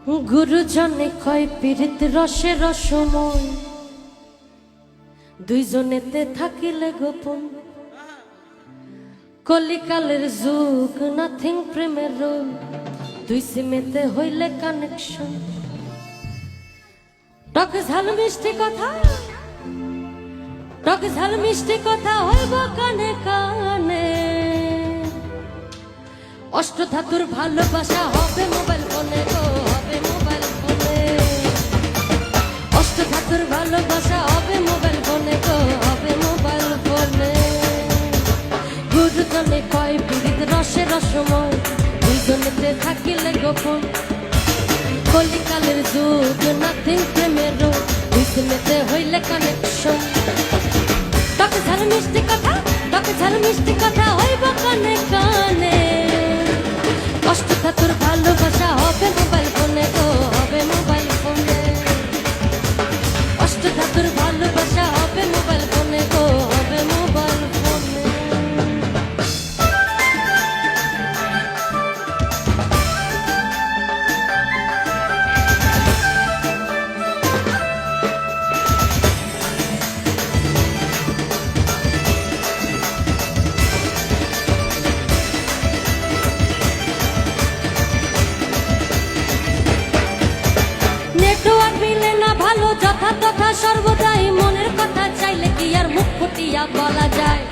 গুরুজনে কয় পীড়িত রসে রসময়, দুইজনেতে থাকিলে গোপন। কলিকালের যুগ নাথিং প্রেমের রোল, দুই সিমেতে হইলে কানেকশন। টক ঝাল মিষ্টি কথা, টক ঝাল মিষ্টি কথা হইব কানে কানে। অষ্টধাতুর ভালোবাসা হবে মোবাইল ফোনে গো, হবে মোবাইল ফোনে। অষ্টধাতুর ভালোবাসা হবে মোবাইল ফোনে গো, হবে মোবাইল ফোনে। গুরুজনে কয় পীড়িত রসে রসময়, দুইজনেতে থাকিলে গোপন। কলিকালের যুগ নাথিং প্রেমের রোগ, দুই সিমেতে হইলে কানেকশন। টক ঝাল মিষ্টি কথা, টক ঝাল মিষ্টি কথা হইব কানে কানে। অষ্টধাতুর ভালোবাসা হবে মোবাইল ফোনে গো, হবে মোবাইল ফোনে। অষ্টধাতুর ভালোবাসা হবে মোবাইল ফোনে গো, হবে মোবাইল ফোনে। নেটওয়ার্ক মিলে না ভালো, যথা তথা সর্বদাই মনের কথা চাইলে কি আর মুখ ফুটিয়া বলা যায়?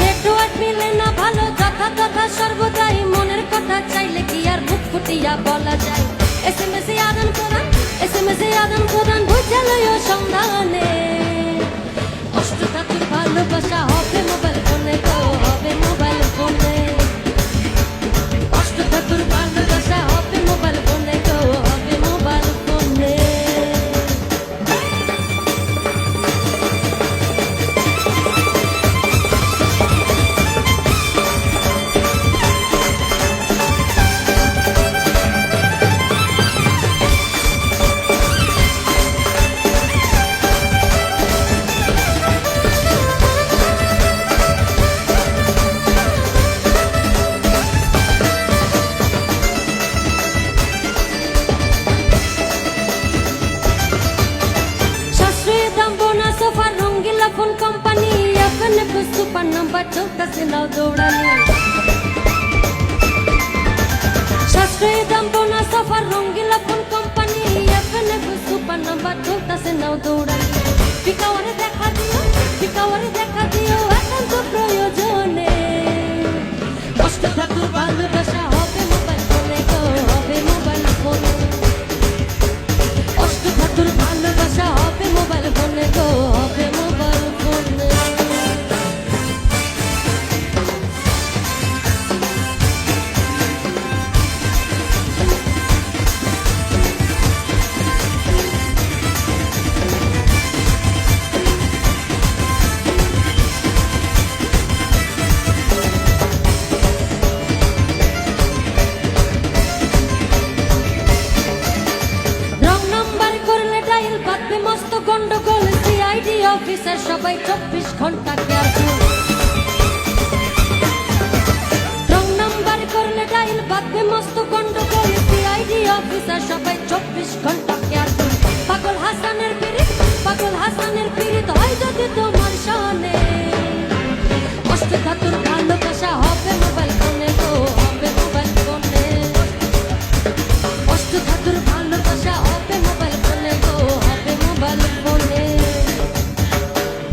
নেটওয়ার্ক মিলে না ভালো, যথা তথা সর্বদাই মনের কথা চাইলে কি আর মুখ ফুটিয়া বলা যায়? SMS এ আদান প্রদান, SMS এ আদান প্রদান বুঝালয় সন্ধানে। অষ্টধাতুর ভালোবাসা হবে মোবাইল ফোনে গো, হবে মোবাইল ফোনে। অষ্টধাতুর ভালোবাসা হবে মোবাইল ফোনে গো, হবে মোবাইল ফোনে। সোফার রঙ্গিলা phone company, FNF super number চলতেছে নাও দৌড়ানি। সাশ্রয়ী দাম বোনা সোফার রঙ্গিলা phone company, FNF super number চলতেছে নাও দৌড়ানি। পিকাওয়ারে দেখা দিও, পিকাওয়ারে দেখা দিও একান্ত প্রয়োজনে। অষ্টধাতুর ভালোবাসা হবে মোবাইল ফোনে গো, হবে মোবাইল ফোনে। অষ্টধাতুর ভালোবাসা হবে মোবাইল ফোনে গো, হবে মোবাইল ফোনে। মস্ত গন্ডগোল, CID অফিসার সবাই 24 ঘন্টা কেয়ারফুল। রং নাম্বার করলে ডাইল বাঁধবে মস্ত গন্ডগোল, CID অফিসার সবাই 24 ঘন্টা কেয়ারফুল। পাগল হাসানের পীড়িত, পাগল হাসানের পীড়িত হয় যদি তোমার শানে। অষ্টধাতুর ভালোবাসা হবে মোবাইল ফোনে গো, হবে মোবাইল ফোনে। অষ্টধাতুর ভালোবাসা হবে মোবাইল ফোনে গো, হবে মোবাইল ফোনে।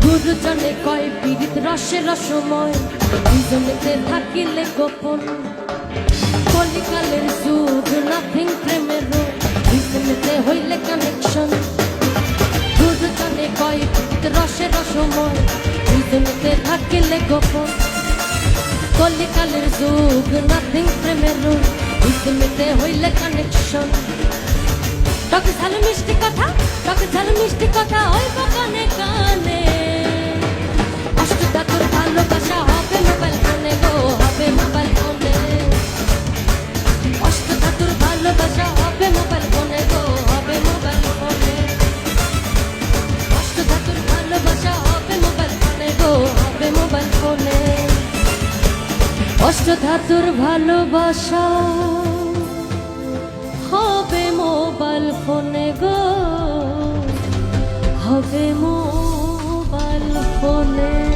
গুরুজনে কয় পীড়িত রসে রসময়, দুইজনেতে থাকিলে গোপন। কলিকালের যুগ নাথিং প্রেমের রোগ, দুই সিমেতে হইলে কানেকশন। গুরুজনে কয় পীড়িত রসে রসময়, দুইজনেতে থাকিলে গোপন। কলিকালের যুগ নাথিং প্রেমের রোগ, দুই সিমেতে হইলে কানেকশন। টক ঝাল মিষ্টি কথা, টক ঝাল মিষ্টি কথা হইব কানে কানে। অষ্টধাতুর ভালোবাসা হবে মোবাইল ফোনে গো, হবে মোবাইল ফোনে। অষ্টধাতুর ভালোবাসা হবে মোবাইল ফোনে গো, হবে মোবাইল ফোনে। অষ্টধাতুর ভালোবাসা হবে মোবাইল ফোনে গো, হবে মোবাইল ফোনে। অষ্টধাতুর ভালোবাসা মোবাইল ফোনে গো, হবে মোবাইল ফোনে।